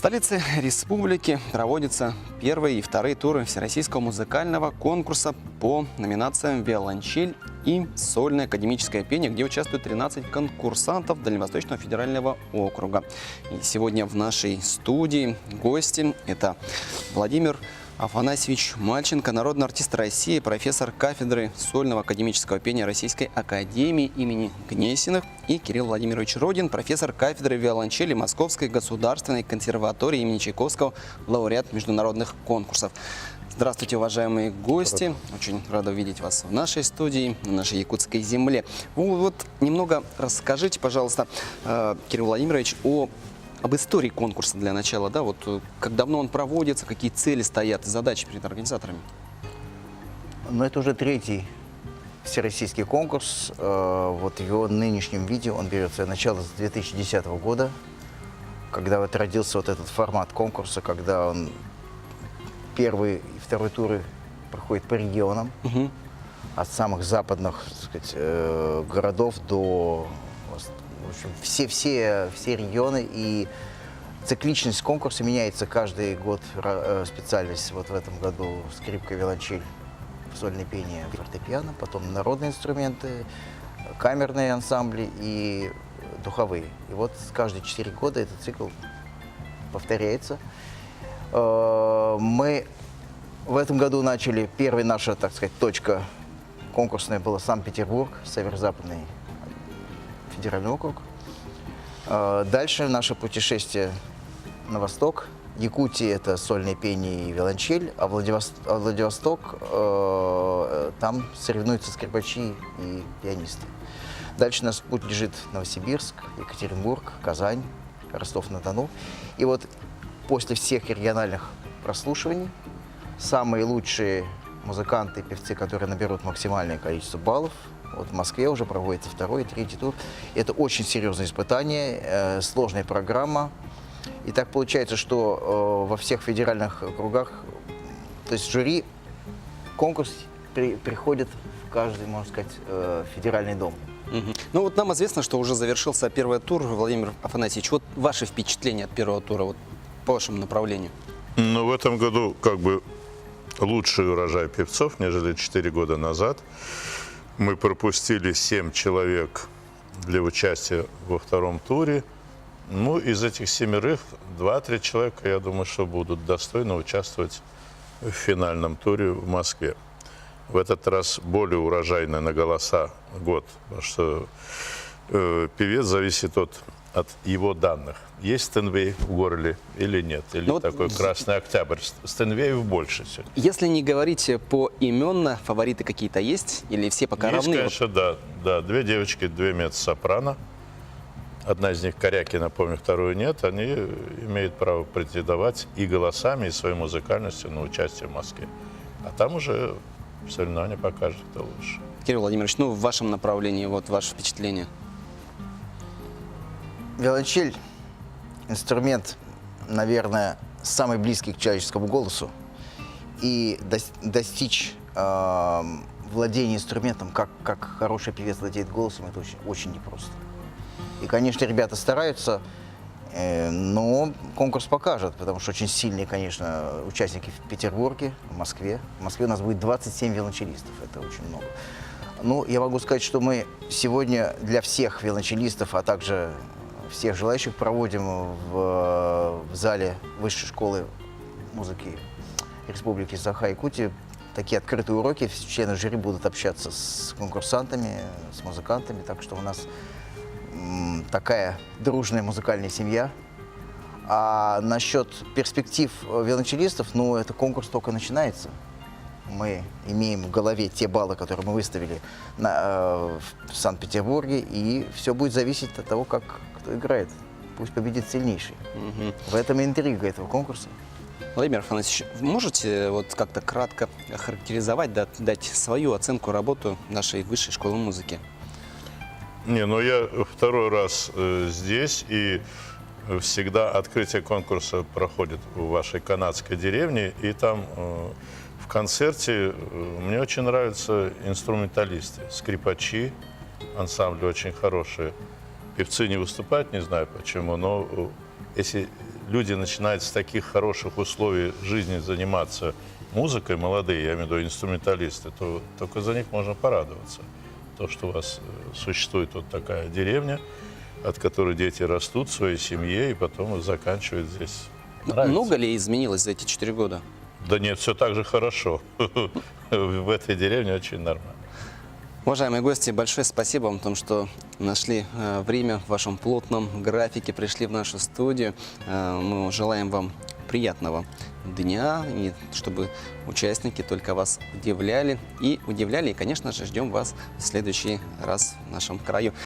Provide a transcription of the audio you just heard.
столице республики проводятся первые и вторые туры Всероссийского музыкального конкурса по номинациям «Виолончель» и «Сольное академическое пение», где участвуют 13 конкурсантов Дальневосточного федерального округа. И сегодня в нашей студии гости – это Владимир Афанасьевич Мальченко, народный артист России, профессор кафедры сольного академического пения Российской академии имени Гнесиных, и Кирилл Владимирович Родин, профессор кафедры виолончели Московской государственной консерватории имени Чайковского, лауреат международных конкурсов. Здравствуйте, уважаемые гости. Очень рада видеть вас в нашей студии, на нашей якутской земле. Вот немного расскажите, пожалуйста, Кирилл Владимирович, об истории конкурса для начала, да, вот как давно он проводится, какие цели стоят, задачи перед организаторами? Ну, это уже третий всероссийский конкурс. Вот в его нынешнем виде он берет свое начало с 2010 года, когда вот родился вот этот формат конкурса, когда он первый и второй туры проходит по регионам, от самых западных, так сказать, городов до... В общем, все регионы, и цикличность конкурса меняется каждый год. Специальность вот в этом году скрипка, виолончель, сольное пение, фортепиано, потом народные инструменты, камерные ансамбли и духовые. И вот каждые 4 года этот цикл повторяется. Мы в этом году начали, первая наша, так сказать, точка конкурсная была Санкт-Петербург, северо-западный федеральный округ. Дальше наше путешествие на восток. Якутия – это сольное пение и виолончель, а Владивосток там соревнуются скрипачи и пианисты. Дальше наш путь лежит Новосибирск, Екатеринбург, Казань, Ростов-на-Дону. И вот после всех региональных прослушиваний самые лучшие музыканты и певцы, которые наберут максимальное количество баллов, вот в Москве уже проводится второй и третий тур. Это очень серьезное испытание, сложная программа. И так получается, что во всех федеральных округах, то есть жюри, конкурс приходит в каждый, можно сказать, федеральный дом. Ну вот нам известно, что уже завершился первый тур. Владимир Афанасьевич, вот ваши впечатления от первого тура, вот по вашему направлению? Ну, в этом году как бы лучший урожай певцов, нежели 4 года назад. Мы пропустили 7 человек для участия во втором туре. Ну, из этих 7 2-3 человека, я думаю, что будут достойно участвовать в финальном туре в Москве. В этот раз более урожайный на голоса год, потому что певец зависит от его данных. Есть стенвей в горле или нет, или ну, такой красный октябрь. Стенвеев больше сегодня. Если не говорить поименно, фавориты какие-то есть? Или все пока есть, равны? Конечно, да. 2 девочки, 2 меццо-сопрано. Одна из них Корякина, помню, вторую нет. Они имеют право претендовать и голосами, и своей музыкальностью на участие в Москве. А там уже соревнования покажут, кто лучше. Кирилл Владимирович, ну в вашем направлении, вот ваше впечатление. Виолончель – инструмент, наверное, самый близкий к человеческому голосу. И достичь владения инструментом, как хороший певец владеет голосом, это очень непросто. И, конечно, ребята стараются, но конкурс покажет, потому что очень сильные, конечно, участники в Петербурге, в Москве. В Москве у нас будет 27 виолончелистов, это очень много. Ну, я могу сказать, что мы сегодня для всех виолончелистов, а также всех желающих проводим в зале Высшей школы музыки Республики Саха-Якутия такие открытые уроки. Члены жюри будут общаться с конкурсантами, с музыкантами. Так что у нас такая дружная музыкальная семья. А насчет перспектив виолончелистов, ну, это конкурс только начинается. Мы имеем в голове те баллы, которые мы выставили в Санкт-Петербурге, и все будет зависеть от того, как кто играет. Пусть победит сильнейший. В этом и интрига этого конкурса. Владимир Афанасьевич, можете вот как-то кратко охарактеризовать, дать свою оценку работы нашей высшей школы музыки? Не, ну я второй раз здесь, и всегда открытие конкурса проходит в вашей канадской деревне, и там в концерте мне очень нравятся инструменталисты, скрипачи, ансамбли очень хорошие. Певцы не выступают, не знаю почему, но если люди начинают с таких хороших условий жизни заниматься музыкой, молодые, я имею в виду инструменталисты, то только за них можно порадоваться. То, что у вас существует вот такая деревня, от которой дети растут в своей семье и потом заканчивают здесь. Нравится? Много ли изменилось за эти 4 года? Да нет, все так же хорошо. В этой деревне очень нормально. Уважаемые гости, большое спасибо вам, том, что нашли время в вашем плотном графике, пришли в нашу студию. Мы желаем вам приятного дня, и чтобы участники только вас удивляли, и, конечно же, ждем вас в следующий раз в нашем краю.